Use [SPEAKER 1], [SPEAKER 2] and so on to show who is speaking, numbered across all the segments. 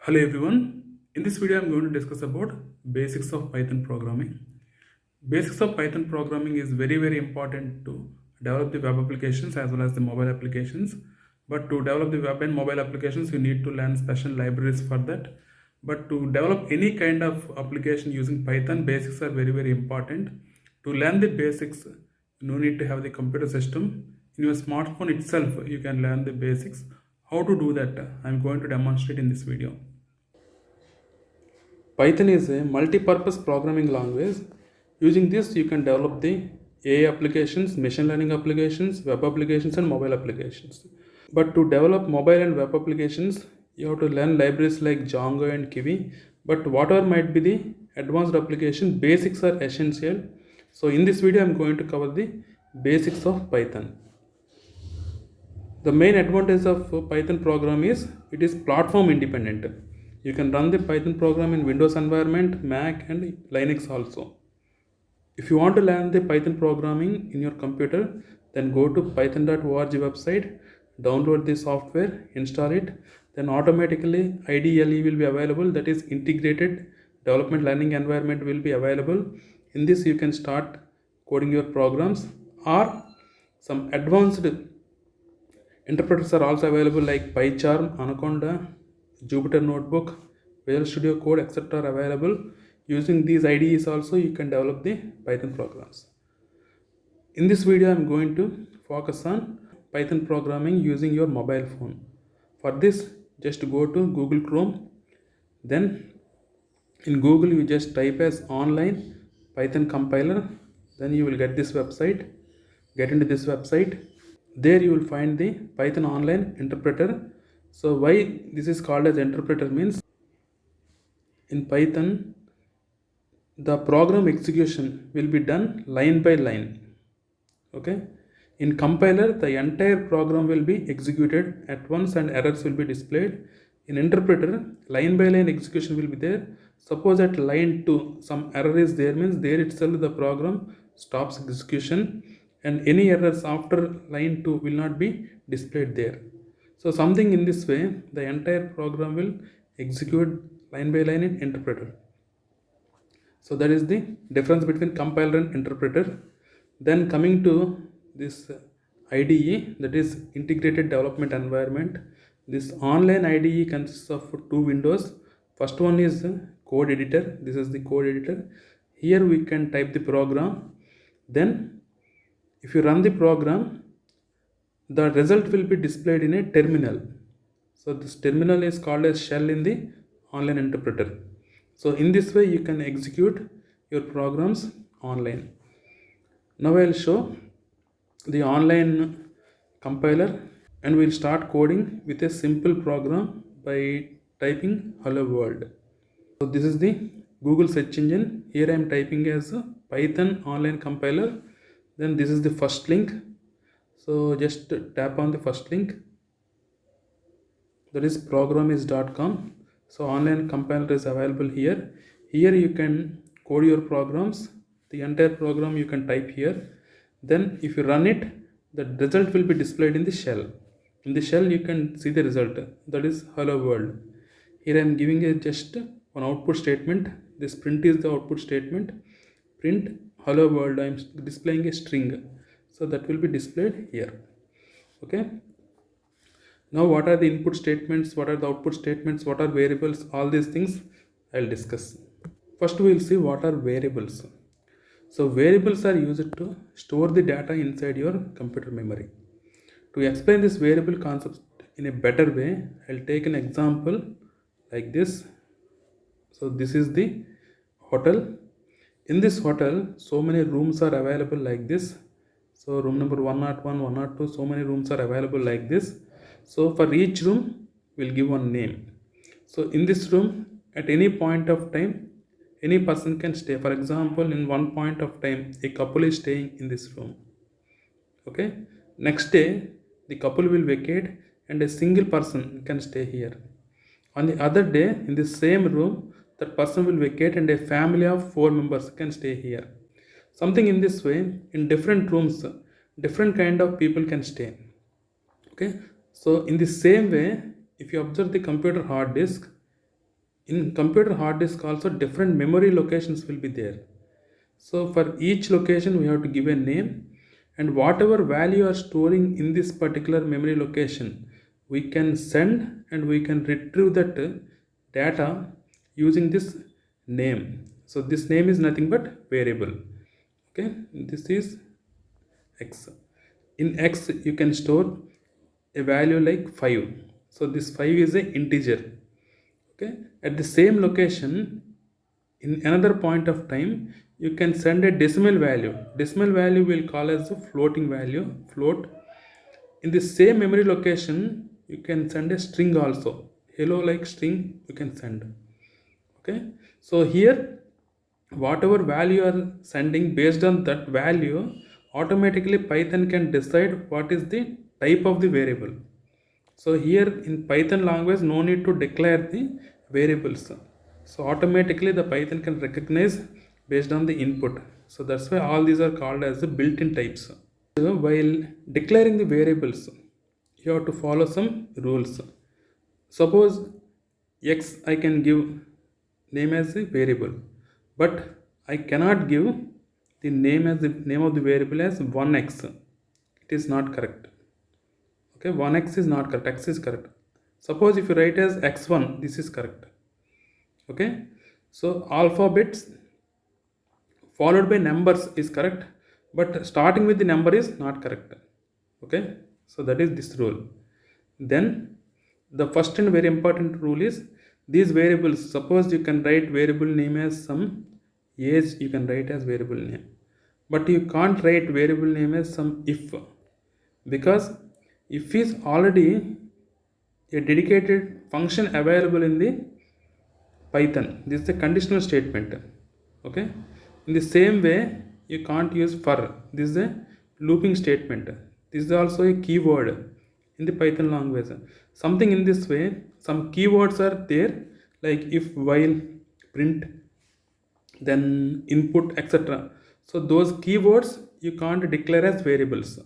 [SPEAKER 1] Hello everyone. In this video I'm going to discuss about basics of Python programming. Basics of Python programming is very important to develop the web applications as well as the mobile applications. But to develop the web and mobile applications you need to learn special libraries for that. But to develop any kind of application using Python, basics are very important. To learn the basics, no need to have the computer system. In your smartphone itself you can learn the basics. How to do that I'm going to demonstrate in this video. Python is a multi-purpose programming language. Using this, you can develop the AI applications, machine learning applications, web applications, and mobile applications. But to develop mobile and web applications, you have to learn libraries like Django and Kiwi. But whatever might be the advanced application, basics are essential. So in this video, I'm going to cover the basics of Python. The main advantage of Python program is it is platform independent. You can run the Python program in Windows environment, Mac and Linux also. If you want to learn the Python programming in your computer, then go to python.org website, download the software, install it, then automatically IDLE will be available, that is integrated development learning environment will be available. In this you can start coding your programs, or some advanced interpreters are also available like PyCharm, Anaconda, Jupyter Notebook, Visual Studio Code, etc. are available. Using these IDEs also you can develop the Python programs. In this video I am going to focus on Python programming using your mobile phone. For this, just go to Google Chrome. Then in Google you just type as online Python compiler. Then you will get this website. Get into this website. There you will find the Python online interpreter. So why this is called as interpreter means, in Python the program execution will be done line by line. Okay, in compiler the entire program will be executed at once and errors will be displayed. In interpreter, line by line execution will be there. Suppose at line 2 some error is there, means there itself the program stops execution and any errors after line 2 will not be displayed there. So something in this way, the entire program will execute line by line in interpreter. So that is the difference between compiler and interpreter. Then coming to this IDE, that is integrated development environment. This online IDE consists of two windows. First one is code editor. This is the code editor. Here we can type the program. Then if you run the program, the result will be displayed in a terminal. So this terminal is called as shell in the online interpreter. So in this way you can execute your programs online. Now I will show the online compiler and we will start coding with a simple program by typing hello world. So this is the Google search engine. Here I am typing as Python online compiler. Then this is the first link. So just tap on the first link, that is programis.com. So online compiler is available here. Here you can code your programs. The entire program you can type here. Then if you run it, the result will be displayed in the shell. In the shell you can see the result, that is hello world. Here I am giving a just one output statement. This print is the output statement. Print hello world. I am displaying a string. So that will be displayed here. Okay. Now what are the input statements, what are the output statements, what are variables, all these things I will discuss. First we will see what are variables. So variables are used to store the data inside your computer memory. To explain this variable concept in a better way, I will take an example like this. So this is the hotel. In this hotel, so many rooms are available like this. So room number 101, 102, so many rooms are available like this. So for each room, we'll give one name. So in this room, at any point of time, any person can stay. For example, in one point of time, a couple is staying in this room. Okay. Next day, the couple will vacate and a single person can stay here. On the other day, in the same room, that person will vacate and a family of 4 members can stay here. Something in this way, in different rooms, different kind of people can stay. Okay. So in the same way, if you observe the computer hard disk, In computer hard disk also different memory locations will be there. So for each location we have to give a name, and whatever value you are storing in this particular memory location, we can send and we can retrieve that data using this name. So this name is nothing but variable. Okay, this is x. In x you can store a value like 5. So this 5 is an integer. Okay, at the same location in another point of time you can send a decimal value. Decimal value we'll call as a floating value, float. In the same memory location you can send a string also, hello like string you can send. Okay, so here whatever value you are sending, based on that value automatically Python can decide what is the type of the variable. So here in Python language no need to declare the variables. So automatically the Python can recognize based on the input. So that's why all these are called as the built-in types. So while declaring the variables, you have to follow some rules. Suppose x I can give name as the variable, but I cannot give the name as the name of the variable as 1x. It is not correct. Okay, 1x is not correct, x is correct. Suppose if you write as x1, this is correct. Okay, so alphabets followed by numbers is correct, but starting with the number is not correct. Okay, so that is this rule. Then the first and very important rule is these variables, suppose you can write variable name as some age, you can write as variable name, but you can't write variable name as some if, because if is already a dedicated function available in the Python. This is a conditional statement. Okay, in the same way you can't use for. This is a looping statement. This is also a keyword in the Python language. Something in this way, some keywords are there like if, while, print, then input, etc. So those keywords you can't declare as variables.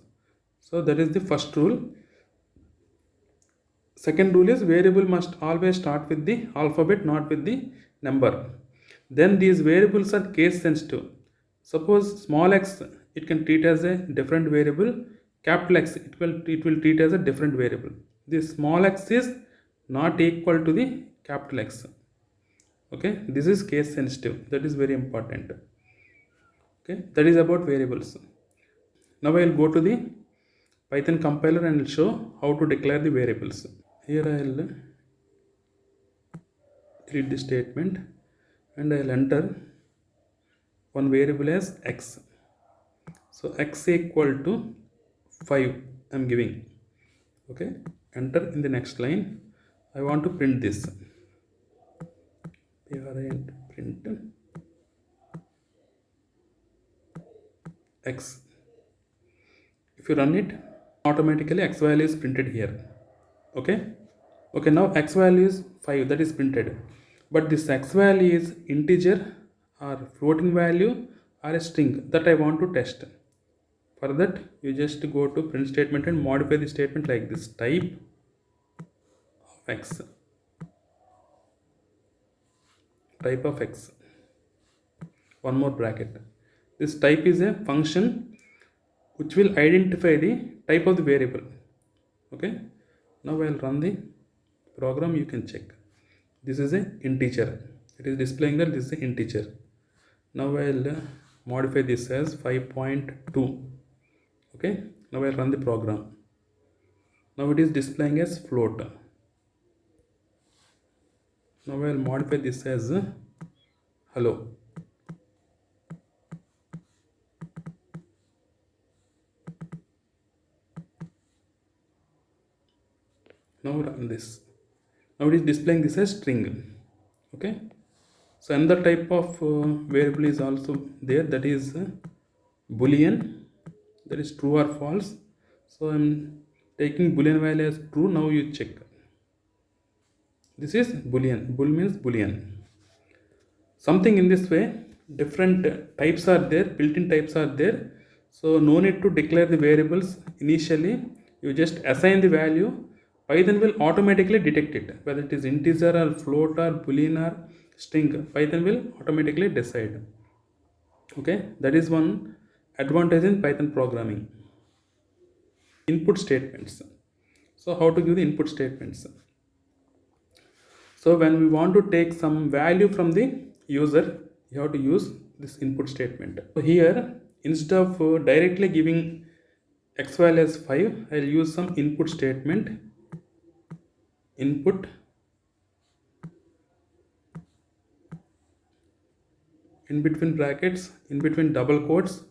[SPEAKER 1] So that is the first rule. Second rule is variable must always start with the alphabet, not with the number. Then these variables are case sensitive. Suppose small x, it can treat as a different variable. Capital X, it will treat as a different variable. This small x is not equal to the capital X. Okay, this is case sensitive. That is very important. Okay, that is about variables. Now I will go to the Python compiler and show how to declare the variables. Here I will delete the statement and I will enter one variable as x. So x equal to 5 I am giving. Okay, enter. In the next line I want to print this. Print x. If you run it, automatically x value is printed here. Okay, now x value is 5, that is printed, but this x value is integer or floating value or a string, that I want to test. For that you just go to print statement and modify the statement like this: type of x, type of x, one more bracket. This type is a function which will identify the type of the variable. Okay, now I will run the program, you can check. This is an integer, it is displaying that this is an integer. Now I will modify this as 5.2. Okay, now I will run the program. Now it is displaying as float. Now I will modify this as hello. Now run this. Now it is displaying this as string. Okay, so another type of variable is also there, that is boolean, that is true or false. So I am taking boolean value as true. Now you check. This is boolean. Bool means boolean. Something in this way, different types are there, built-in types are there. So no need to declare the variables initially. You just assign the value. Python will automatically detect it, whether it is integer or float or boolean or string. Python will automatically decide. Okay, that is one advantage in Python programming. Input statements. So how to give the input statements? So when we want to take some value from the user, you have to use this input statement. So here, instead of directly giving x value as 5, I'll use some input statement. Input in between brackets, in between double quotes.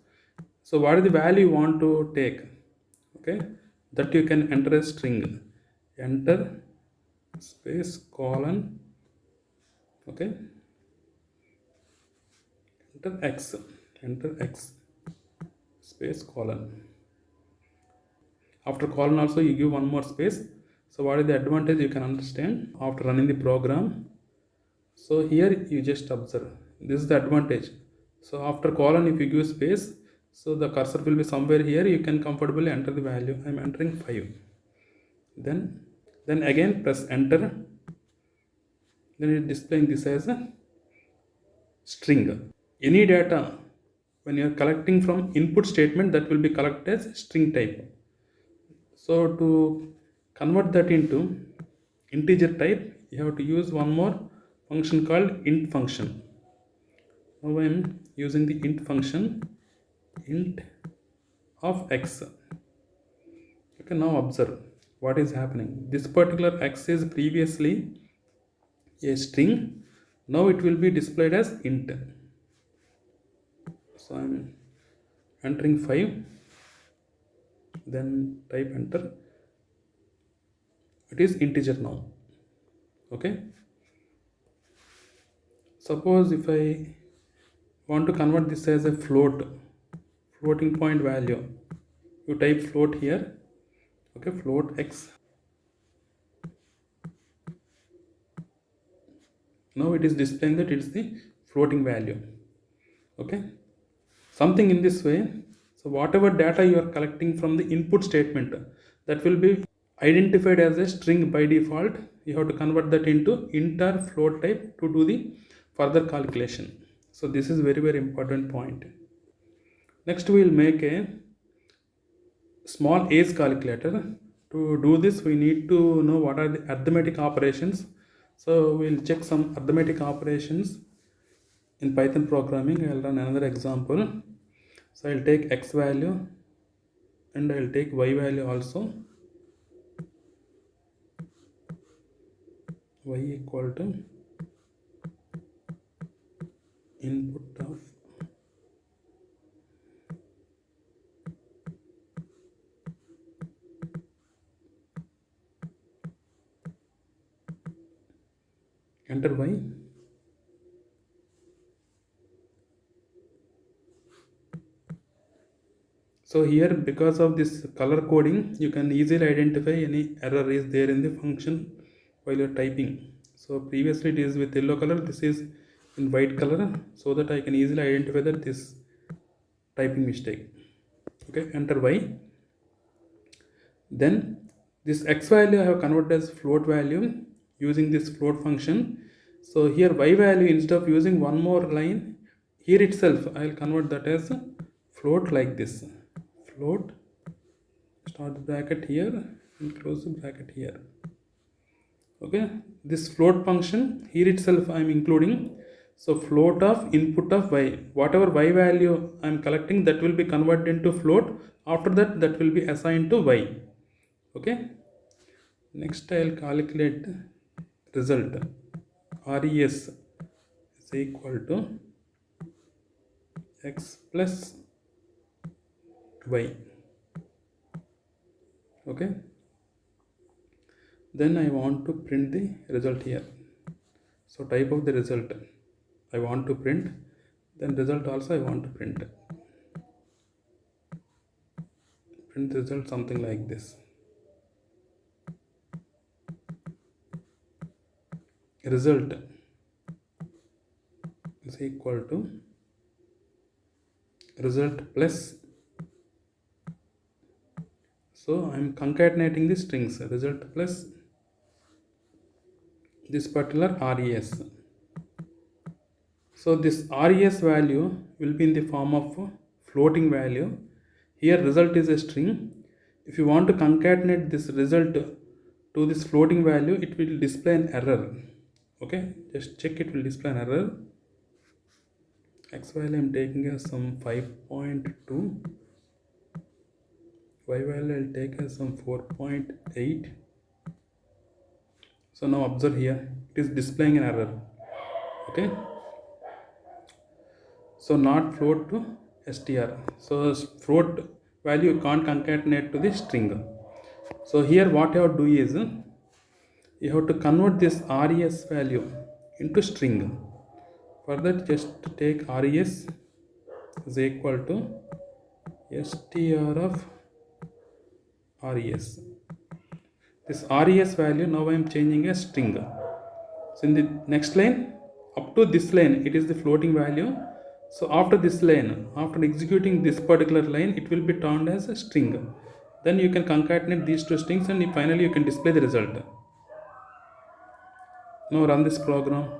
[SPEAKER 1] So what is the value you want to take? Okay, that you can enter a string. Enter space colon. Okay, enter x space colon. After colon also you give one more space. So what is the advantage you can understand after running the program? So here you just observe, this is the advantage. So after colon, if you give space, so the cursor will be somewhere here, you can comfortably enter the value. I am entering 5. Then again press enter. Then it is displaying this as a string. Any data when you are collecting from input statement, that will be collected as string type. So to convert that into integer type, you have to use one more function called int function. Now I am using the int function, int of x. Okay, now observe what is happening. This particular x is previously a string. Now it will be displayed as int. So I am entering 5. Then type enter. It is integer now. Okay. Suppose if I want to convert this as a floating point value, you type float here. Okay, float x. Now it is displaying that it is the floating value. Okay, something in this way. So whatever data you are collecting from the input statement, that will be identified as a string by default. You have to convert that into int or float type to do the further calculation. So this is very important point. Next we will make a small age calculator. To do this we need to know what are the arithmetic operations. So we will check some arithmetic operations in Python programming. I will run another example. So I will take x value and I will take y value also. Y equal to input of enter y. So here, because of this color coding, you can easily identify any error is there in the function while you are typing. So previously it is with yellow color, this is in white color, so that I can easily identify that this typing mistake. Okay, enter y. Then this x value I have converted as float value using this float function. So here y value, instead of using one more line, here itself I will convert that as float like this. Float, start the bracket here and close the bracket here. Okay, this float function here itself I am including. So float of input of y, whatever y value I am collecting, that will be converted into float. After that, that will be assigned to y. Okay, next I will calculate result. Res is equal to x plus y. Okay, then I want to print the result here. So type of the result I want to print, then result also I want to print the result something like this. Result is equal to result plus So I'm concatenating the strings result plus this particular res. So this res value will be in the form of floating value. Here result is a string. If you want to concatenate this result to this floating value, it will display an error. Okay, just check, it will display an error. X value I am taking as some 5.2, y value I will take as some 4.8. So now observe here, it is displaying an error. Okay, so not float to str. So float value you can't concatenate to the string. So here what you have to do is you have to convert this res value into string. For that, just take res is equal to str of res. This res value now I am changing a string. So in the next line, up to this line, it is the floating value. So after this line, after executing this particular line, it will be turned as a string. Then you can concatenate these two strings and finally you can display the result. Now run this program.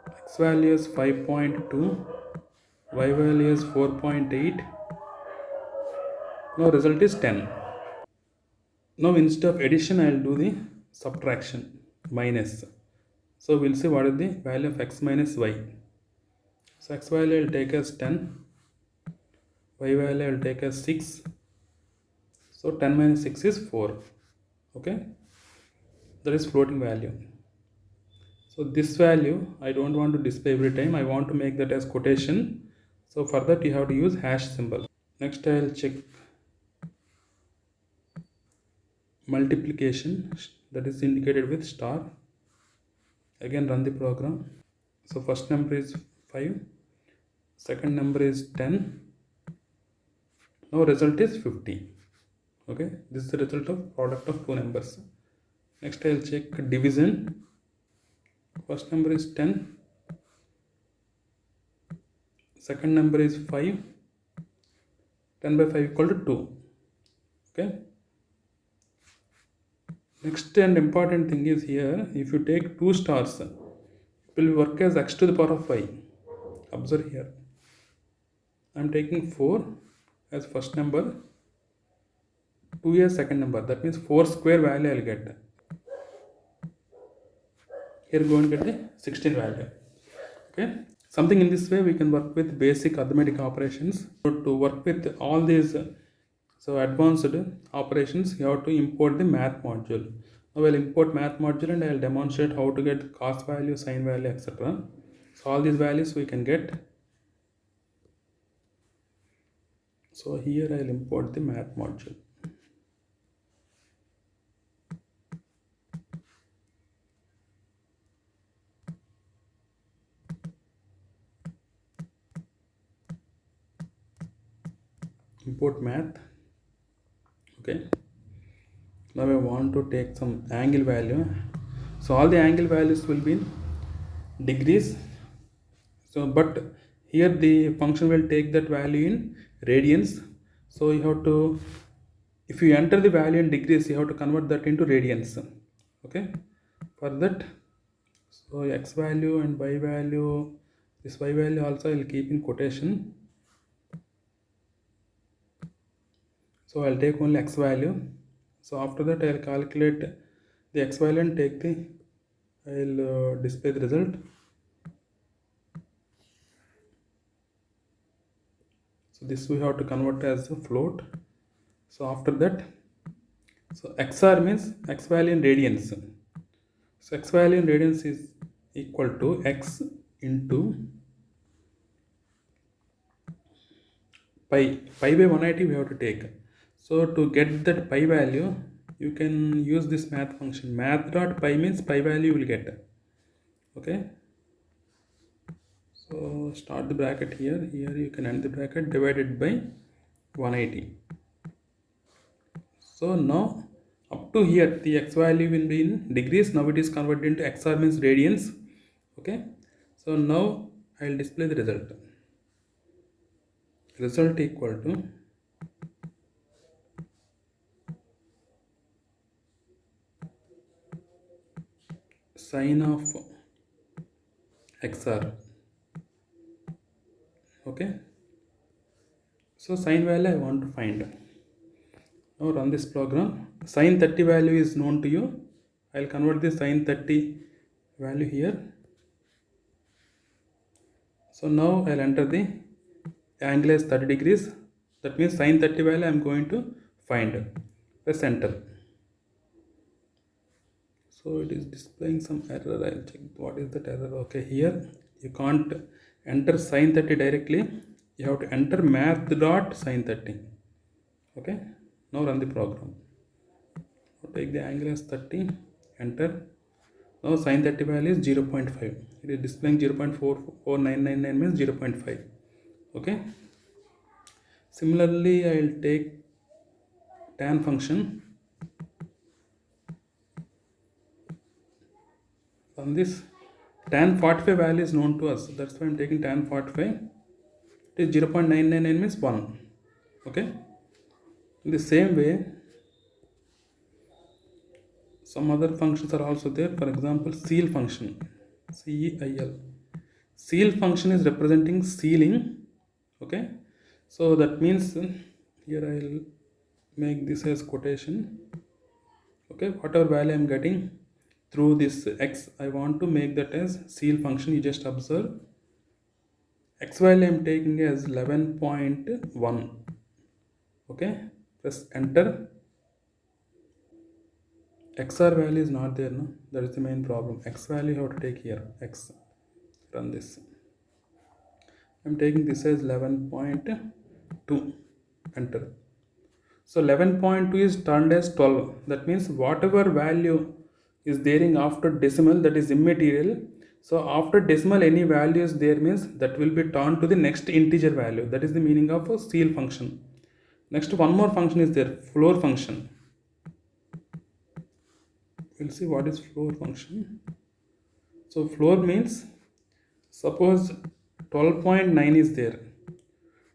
[SPEAKER 1] X value is 5.2, y value is 4.8. Now result is 10. Now instead of addition, I will do the subtraction, minus. So we'll see what is the value of x minus y. So x value I will take as 10, y value I will take as 6. So 10 minus 6 is 4. Okay, that is floating value. So this value I don't want to display every time, I want to make that as quotation. So for that you have to use hash symbol. Next I will check multiplication, that is indicated with star. Again run the program. So first number is 5, second number is 10. Now result is 50. Okay, this is the result of product of two numbers. Next I will check division. First number is 10, second number is 5, 10 by 5 equal to 2. Okay, next and important thing is here, if you take two stars, it will work as x to the power of 5. Observe here, I am taking 4 as first number, 2 as second number, that means 4 square value I will get. Here we are going to get the 16 value. Okay, something in this way we can work with basic arithmetic operations. So to work with all these advanced operations, you have to import the math module. Now I will import math module and I will demonstrate how to get cos value, sin value, etc. So all these values we can get. So here I will import the math module. Import math. Okay, now I want to take some angle value. So all the angle values will be in degrees. So but here the function will take that value in radians. So you have to, if you enter the value in degrees, you have to convert that into radians. Okay, for that, so x value and y value, this y value also I will keep in quotation. So I'll take only x value. So after that I'll calculate the x value and take the, I'll display the result. So this we have to convert as a float. So after that, so xr means x value in radians. So x value in radians is equal to x into pi. Pi by 180 we have to take. So to get that pi value, you can use this math function. Math dot pi means pi value you will get. Okay. So start the bracket here. Here you can end the bracket, divided by 180. So now up to here the x value will be in degrees. Now it is converted into xr means radians. Okay. So now I will display the result. result equal to sine of xr. Okay, so sine value I want to find. Now run this program. Sine 30 value is known to you. I'll convert this sine 30 value here. So now I'll enter the angle is 30 degrees. That means sine 30 value I am going to find. Press enter. So it is displaying some error. I'll check what is that error. Okay, here you can't enter sine 30 directly. You have to enter math dot sine 30. Okay, now run the program. Now take the angle as 30, enter. Now sine 30 value is 0.5. It is displaying 0.44999 means 0.5. Okay, similarly I will take tan function. On this tan 45 value is known to us, that's why I am taking tan 45. It is 0.999 means 1. Okay, in the same way some other functions are also there. For example, ceil function, CEIL. Ceil function is representing ceiling. Okay, so that means here I will make this as quotation. Okay, whatever value I am getting through this x, I want to make that as ceil function. You just observe x value I am taking as 11.1. okay, press enter. XR value is not there, no? That is the main problem. X value you have to take here, x. Run this. I am taking this as 11.2. Enter. So 11.2 is turned as 12. That means whatever value is there in after decimal, that is immaterial. So after decimal any value is there means that will be turned to the next integer value. That is the meaning of a ceil function. Next one more function is there, floor function. We'll see what is floor function. So floor means, suppose 12.9 is there.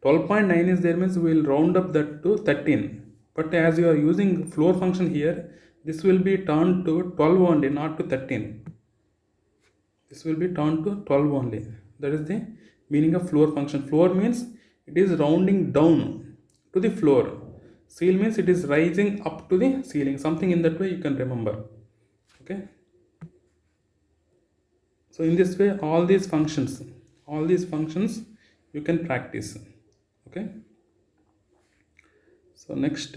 [SPEAKER 1] 12.9 is there means we will round up that to 13. But as you are using floor function here, this will be turned to 12 only, not to 13. This will be turned to 12 only. That is the meaning of floor function. Floor means it is rounding down to the floor. Ceil means it is rising up to the ceiling. Something in that way you can remember. Okay. So in this way all these functions you can practice. Okay. So next,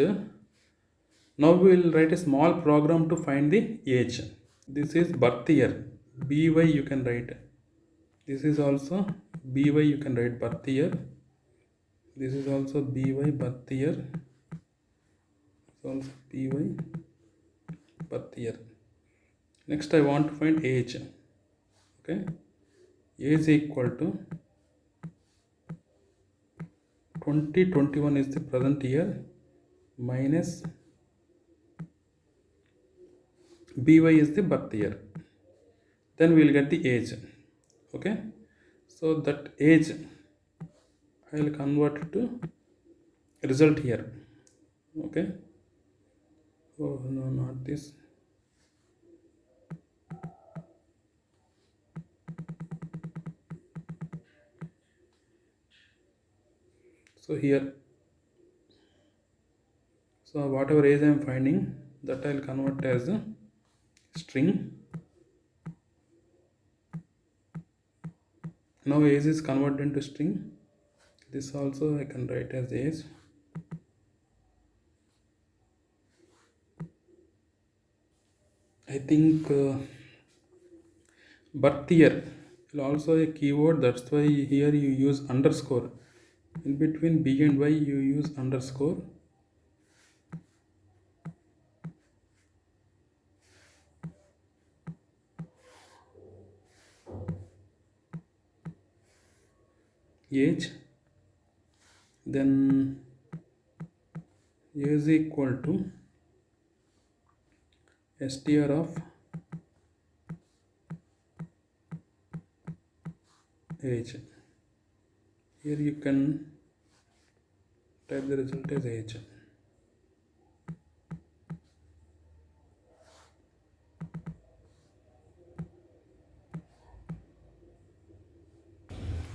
[SPEAKER 1] now we will write a small program to find the age. This is birth year, BY you can write. This is also BY you can write birth year. This is also BY birth year. This is also BY birth year. Next I want to find age. Okay, age equal to 2021 is the present year minus BY is the birth year. Then we will get the age. Okay, so that age I will convert to result here. Okay, oh no, not this. So here, so whatever age I am finding, that I will convert as a string. Now age is converted into string. This also I can write as age. I think birth year is also a keyword. That's why here you use underscore. In between B and Y you use underscore. Age, then is equal to str of age. Here you can type the result as age.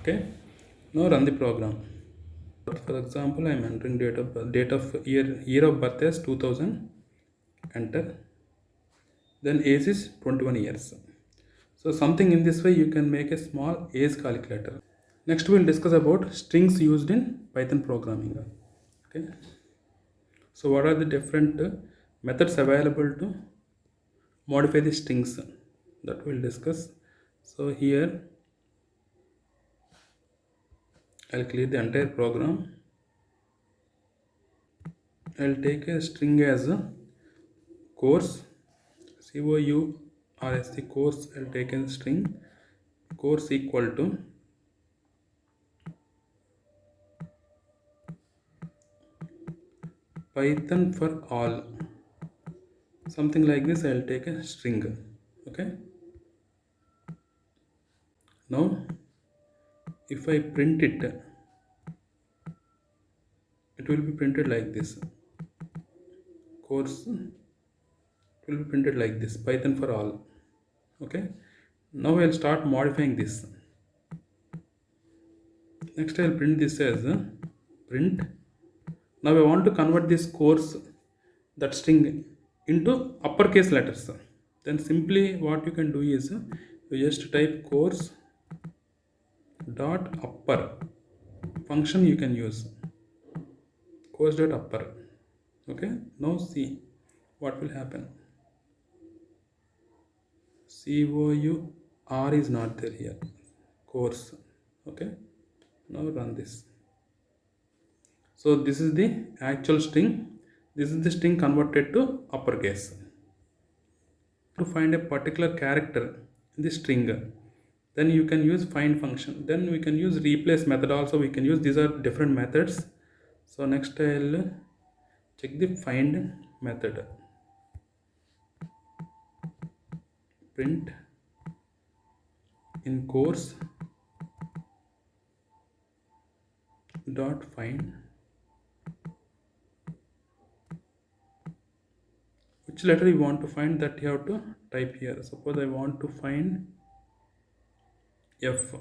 [SPEAKER 1] Okay, now run the program. For example, I am entering date of year of birth as 2000. Enter. Then age is 21 years. So something in this way you can make a small age calculator. Next we will discuss about strings used in Python programming. Okay. So what are the different methods available to modify the strings that we'll discuss. So here I'll clear the entire program. I'll take a string as a course, COURS, the course. I'll take a string course equal to Python for all, something like this. I'll take a string. Okay, now if I print it, it will be printed like this. Course, it will be printed like this, Python for all. Okay, now I'll start modifying this. Next I'll print this as a print. Now I want to convert this course, that string, into uppercase letters. Then simply what you can do is you just type course dot upper function. You can use course dot upper. Okay, now see what will happen. COUR is not there here, course. Okay, now run this. So this is the actual string. This is the string converted to uppercase. To find a particular character in the string, then you can use find function. Then we can use replace method also. We can use, these are different methods. So next I'll check the find method. Print in course dot find. Which letter you want to find, that you have to type here. Suppose I want to find F,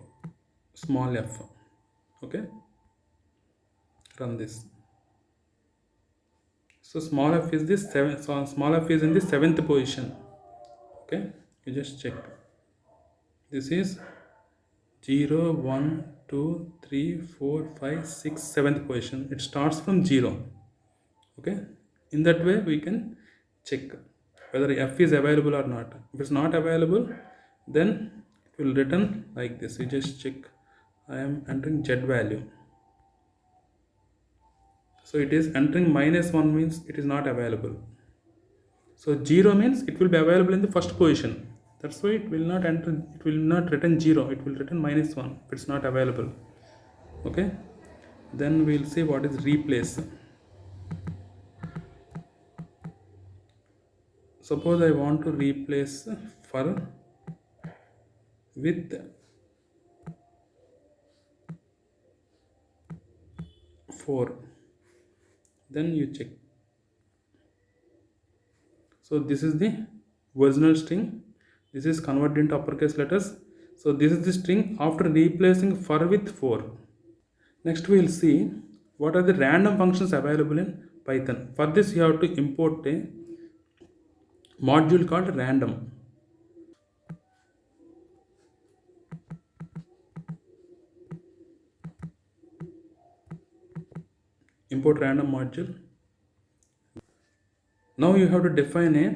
[SPEAKER 1] small f. Okay, run this. So small f is this seven. So small f is in the 7th position. Okay, you just check. This is 0, 1, 2, 3, 4, 5, 6, 7th position. It starts from 0. Okay, in that way we can check whether f is available or not. If it's not available, then it will return like this. You just check. I am entering z value. So it is entering -1 means it is not available. So 0 means it will be available in the first position. That's why it will not enter, it will not return 0, it will return -1 if it's not available. Okay, then we'll see what is replace. Suppose I want to replace for with 4. Then you check. So this is the original string. This is converted into uppercase letters. So this is the string after replacing for with 4. Next we will see what are the random functions available in Python. For this you have to import a module called random. Import random module. Now you have to define a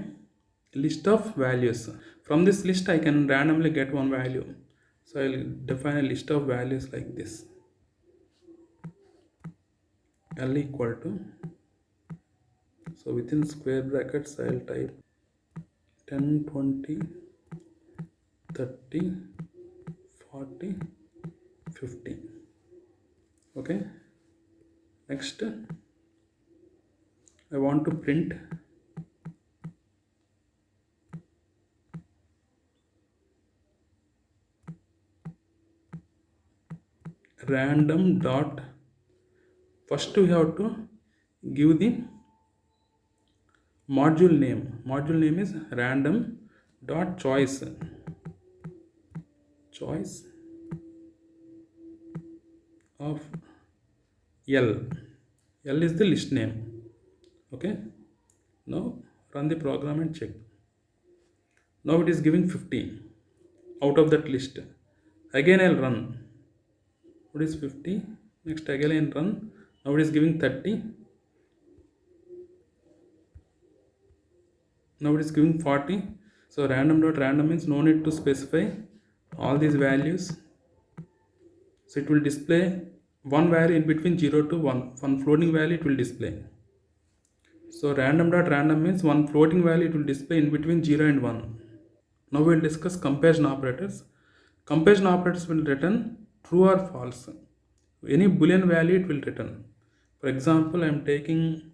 [SPEAKER 1] list of values. From this list I can randomly get one value. So I will define a list of values like this. L equal to, so within square brackets I will type 10, 20, 30, 40, 50. Okay, next I want to print random dot First we have to give the module name. Module name is random dot choice of L. L is the list name. Okay, now run the program and check. Now it is giving 50 out of that list. Again I'll run. What is 50? Next again I'll run. Now it is giving 30. Now it is giving 40. So random means no need to specify all these values. So it will display one value in between 0 to 1. One floating value it will display. So random means one floating value it will display in between 0 and 1. Now we will discuss comparison operators. Comparison operators will return true or false. Any boolean value it will return. For example, I am taking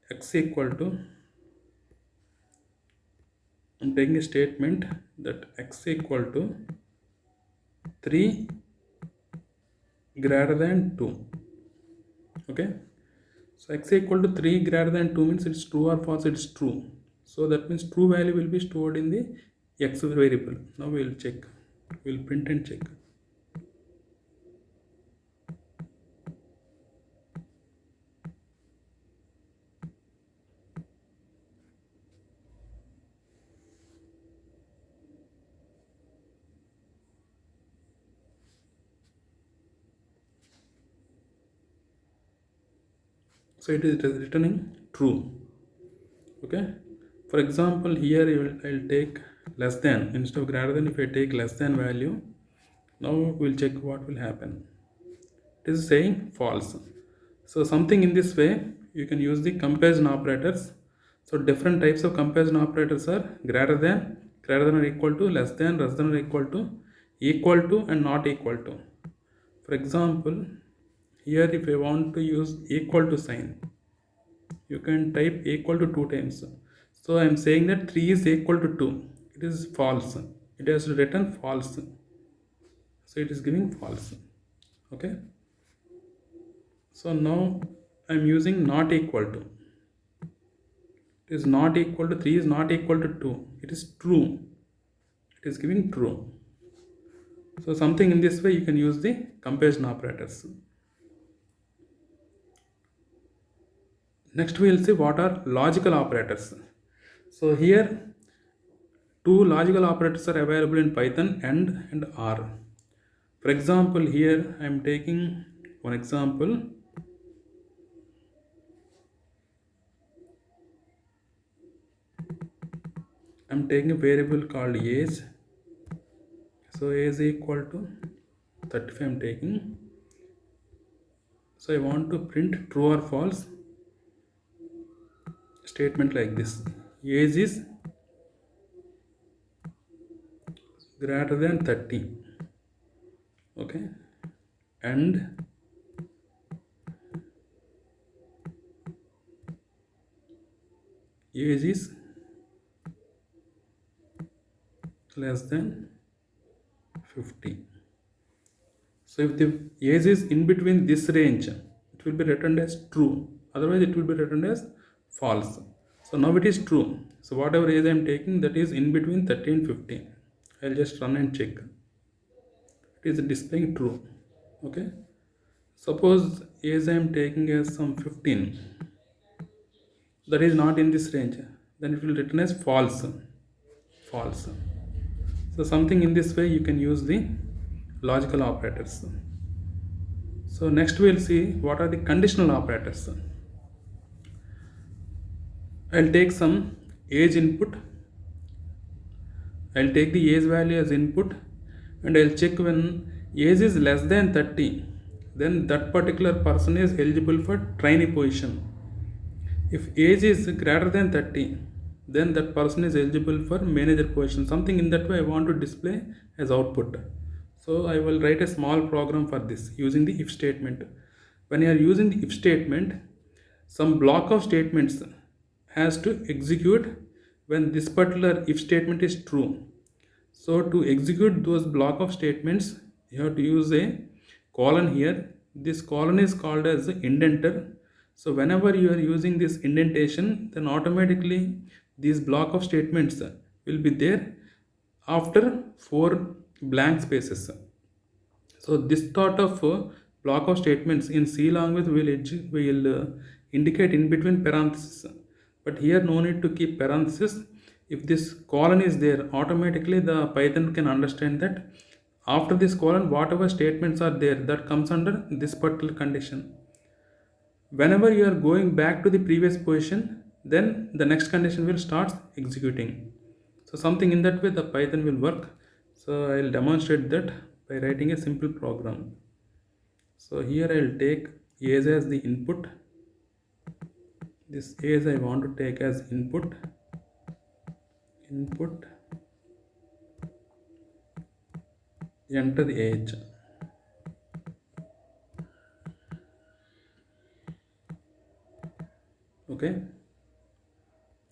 [SPEAKER 1] x equal to, I am taking a statement that x equal to 3 greater than 2. Okay, so x equal to 3 greater than 2 means it's true or false. It's true. So that means true value will be stored in the x variable. Now we will check. We will print and check. So it is returning true. Okay, for example, here I'll take less than instead of greater than. If I take less than value, now we'll check what will happen. It is saying false. So something in this way you can use the comparison operators. So different types of comparison operators are greater than or equal to, less than or equal to and not equal to. For example, here if I want to use equal to sign, you can type equal to 2 times. So I am saying that 3 is equal to 2. It is false. It has to return false. So it is giving false. Okay. So now I am using not equal to. It is not equal to 3 is not equal to 2. It is true. It is giving true. So something in this way you can use the comparison operators. Next we will see what are logical operators. So here two logical operators are available in Python, AND and OR. For example, here I am taking one example. I am taking a variable called age. So age is equal to 35 I am taking. So I want to print true or false statement like this. Age is greater than 30. Okay, and age is less than 50. So if the age is in between this range, it will be returned as true. Otherwise it will be returned as false. So now it is true. So whatever age I am taking, that is in between 30 and 50. I'll just run and check. It is displaying true. Okay. Suppose age I am taking as some 15. That is not in this range. Then it will return as false. False. So something in this way you can use the logical operators. So next we will see what are the conditional operators. I'll take some age input. I'll take the age value as input and I'll check when age is less than 30, then that particular person is eligible for trainee position. If age is greater than 30, then that person is eligible for manager position. Something in that way I want to display as output. So I will write a small program for this using the if statement. When you are using the if statement, some block of statements has to execute when this particular if statement is true. So to execute those block of statements, you have to use a colon here. this colon is called as the indenter. So whenever you are using this indentation, then automatically these block of statements will be there after 4 blank spaces. So this sort of block of statements in C language will indicate in between parentheses. But here no need to keep parentheses. If this colon is there, automatically the Python can understand that after this colon, whatever statements are there, that comes under this particular condition. Whenever you are going back to the previous position, then the next condition will start executing. So something in that way the Python will work. So I will demonstrate that by writing a simple program. So here I will take age as the input. This age I want to take as input. Enter the age. Okay.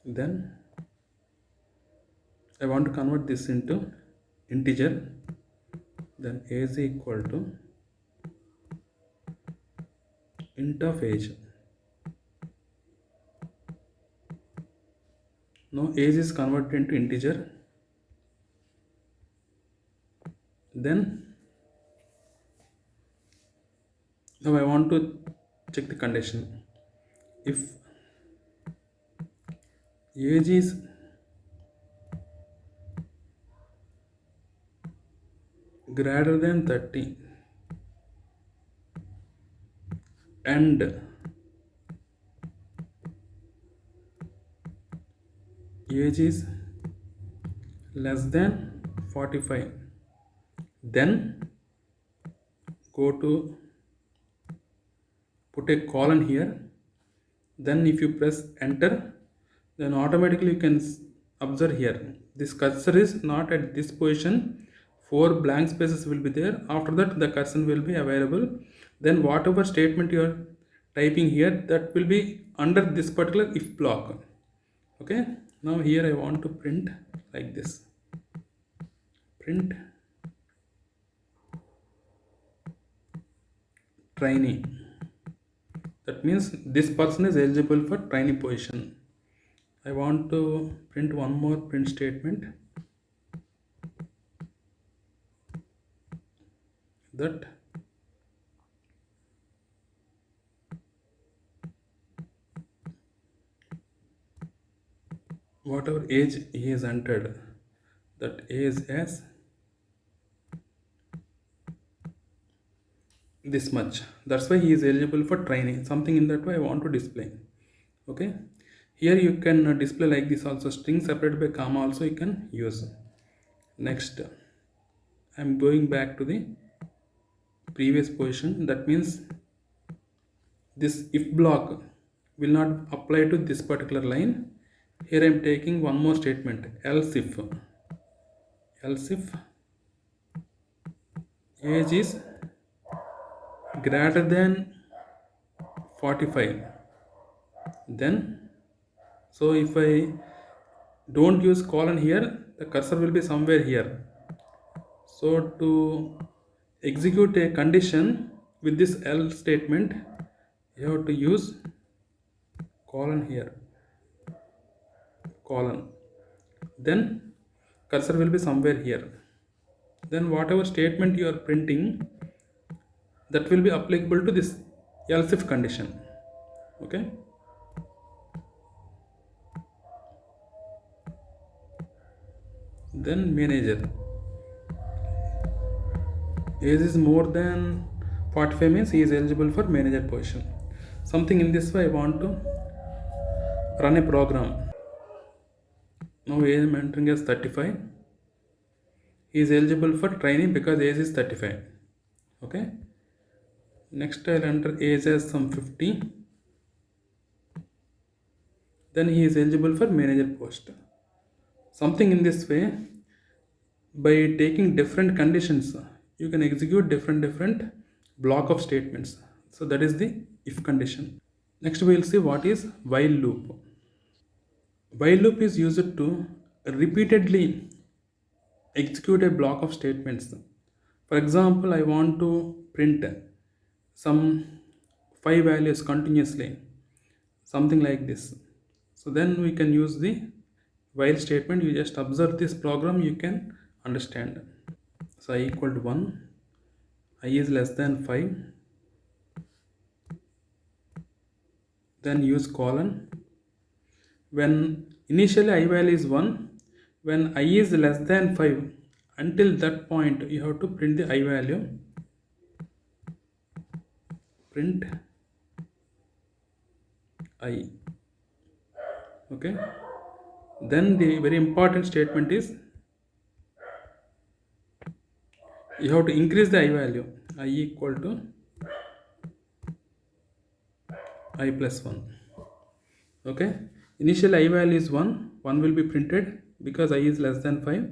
[SPEAKER 1] Then I want to convert this into integer. Then age equal to int of age. Now age is converted into integer. Then now I want to check the condition. If age is greater than 30 and age is less than 45, then go to put a colon here. Then if you press enter, then automatically you can observe here this cursor is not at this position. 4 blank spaces will be there. After that the cursor will be available. Then whatever statement you are typing here, that will be under this particular if block. Okay, now here I want to print like this. Print trainee. That means this person is eligible for trainee position. I want to print one more print statement, that whatever age he has entered, that age as this much, that's why he is eligible for training. Something in that way I want to display. Okay, here you can display like this also. String separated by comma also you can use. Next, I am going back to the previous position. That means this if block will not apply to this particular line. Here I am taking one more statement, else if age is greater than 45, then so if I don't use colon here, the cursor will be somewhere here. So to execute a condition with this else statement, you have to use colon here, colon, then cursor will be somewhere here. Then whatever statement you are printing, that will be applicable to this else if condition. Okay, then manager, age is more than 45 means he is eligible for manager position. Something in this way I want to run a program. Now age I am entering as 35. He is eligible for training because age is 35. Okay, next I will enter age as some 50. Then he is eligible for manager post. Something in this way, by taking different conditions, you can execute different block of statements. So that is the if condition. Next we will see what is while loop. While loop is used to repeatedly execute a block of statements. For example, I want to print some 5 values continuously, something like this. So then we can use the while statement. You just observe this program, you can understand. So I equal to 1, I is less than 5, then use colon. When initially I value is 1, when I is less than 5, until that point you have to print the I value, print I. Okay, then the very important statement is you have to increase the I value. I equal to I plus 1. Okay, initial I value is 1, 1 will be printed because I is less than 5,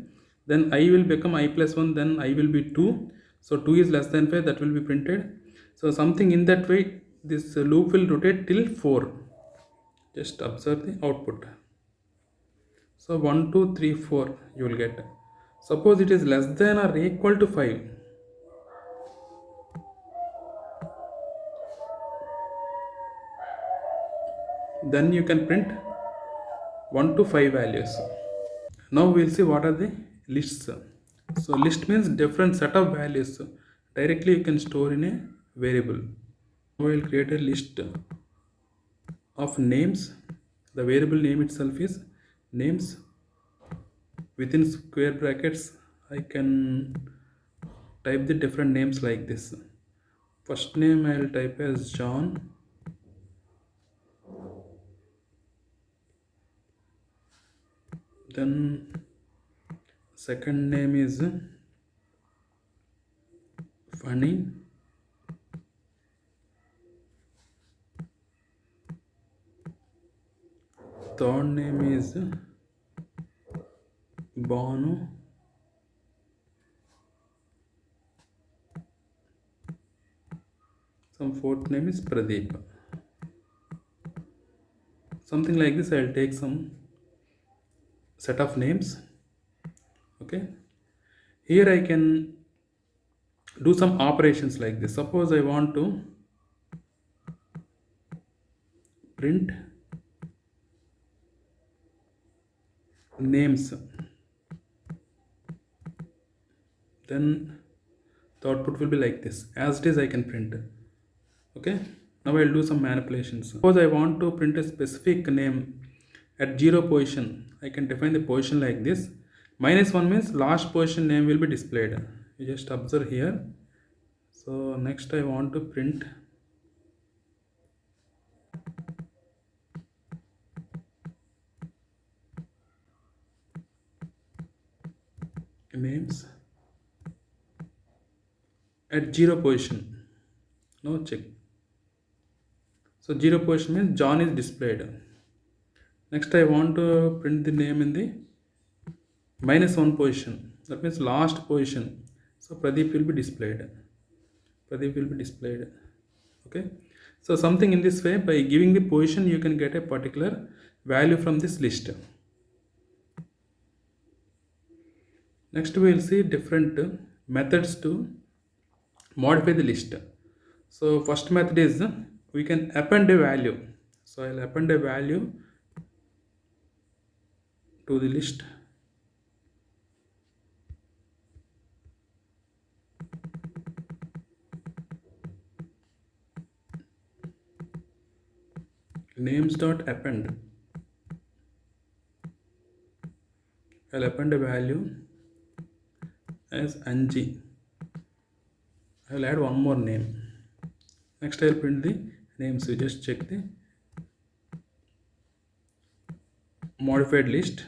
[SPEAKER 1] then I will become I plus 1, then I will be 2, so 2 is less than 5, that will be printed. So something in that way, this loop will rotate till 4. Just observe the output. So 1 2 3 4 you will get. Suppose it is less than or equal to 5, then you can print 1 to 5 values. Now we'll see what are the lists. So list means different set of values directly you can store in a variable. We'll create a list of names. The variable name itself is names. Within square brackets I can type the different names like this. First name I'll type as John, then second name is Funny, third name is Banu, some fourth name is Pradeep. Something like this. I'll take some set of names. Okay, here I can do some operations like this. Suppose I want to print names, then the output will be like this. As it is I can print. Okay, now I'll do some manipulations. Suppose I want to print a specific name at 0 position. I can define the position like this. -1 means last position name will be displayed. You just observe here. So next I want to print names at 0 position. Now check. So 0 position means John is displayed. Next I want to print the name in the -1 position. That means last position. So Pradeep will be displayed. Pradeep will be displayed. Okay, so something in this way, by giving the position you can get a particular value from this list. Next we will see different methods to modify the list. So first method is we can append a value. So I'll append a value to the list. Names dot append. I'll append a value as Anji. I will add one more name. Next I will print the names. You just check the modified list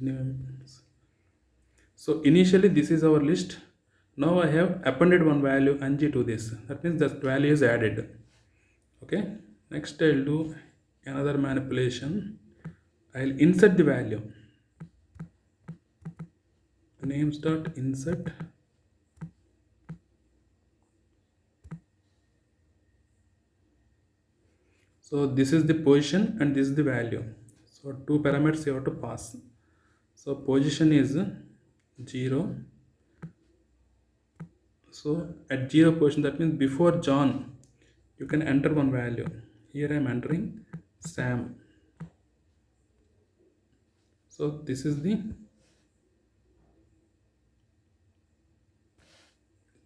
[SPEAKER 1] names. So initially this is our list. Now I have appended one value Anji to this. That means that value is added. Okay, next I will do another manipulation. I will insert the value. Names dot insert. So this is the position and this is the value. So 2 parameters you have to pass. So position is 0, So at 0 position, that means before John, you can enter one value. Here I am entering Sam. So this is the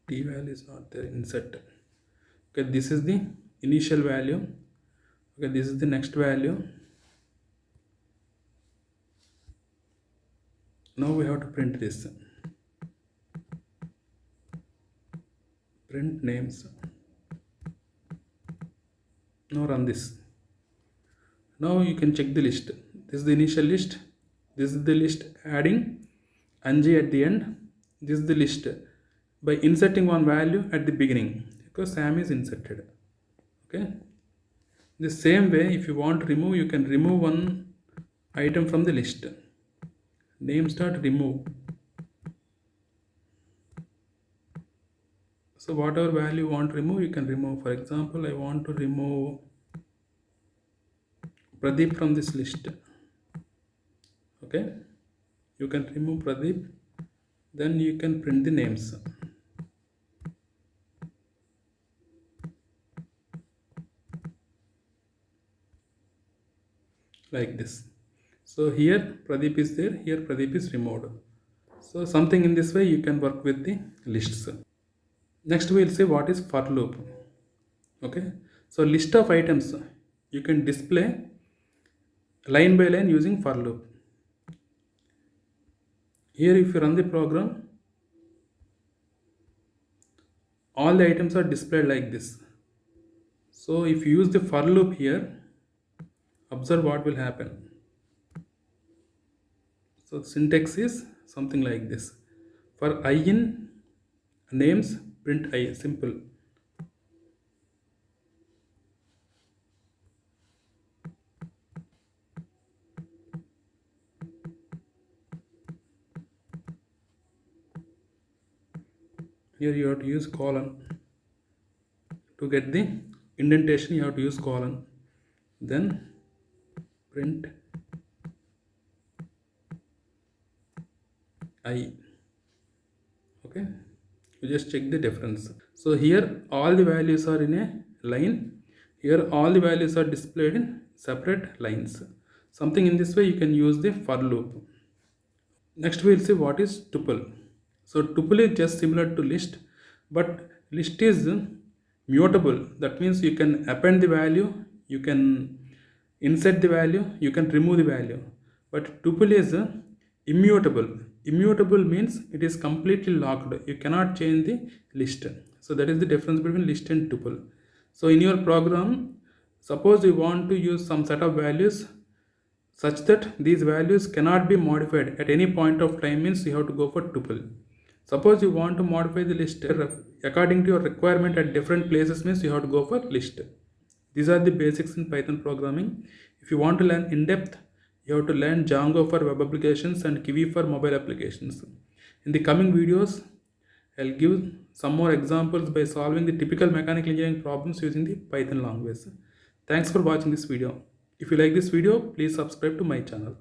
[SPEAKER 1] t value is not there, insert. Okay, this is the initial value. Okay, this is the next value. Now we have to print this. Print names. Now run this. Now you can check the list. This is the initial list. This is the list adding Anji at the end. This is the list by inserting one value at the beginning, because Sam is inserted. Okay. The same way, if you want to remove, you can remove one item from the list. Name start remove. So whatever value you want to remove, you can remove. For example, I want to remove Pradeep from this list. Okay, you can remove Pradeep, then you can print the names. Like this. So here Pradeep is there, here Pradeep is removed. So something in this way you can work with the lists. Next we will say what is for loop. Okay, so list of items you can display line by line using for loop. Here if you run the program, all the items are displayed like this. So if you use the for loop here, observe what will happen. So syntax is something like this. For I in names, print I, simple. Here you have to use colon. To get the indentation, you have to use colon. Then print I. Okay, you just check the difference. So here all the values are in a line. Here all the values are displayed in separate lines. Something in this way you can use the for loop. Next we will see what is tuple. So tuple is just similar to list, but list is mutable. That means you can append the value, you can insert the value, you can remove the value. But tuple is immutable. Immutable means it is completely locked. You cannot change the list. So that is the difference between list and tuple. So in your program, suppose you want to use some set of values such that these values cannot be modified at any point of time, means you have to go for tuple. Suppose you want to modify the list according to your requirement at different places, means you have to go for list. These are the basics in Python programming. If you want to learn in depth, you have to learn Django for web applications and Kiwi for mobile applications. In the coming videos, I'll give some more examples by solving the typical mechanical engineering problems using the Python language. Thanks for watching this video. If you like this video, please subscribe to my channel.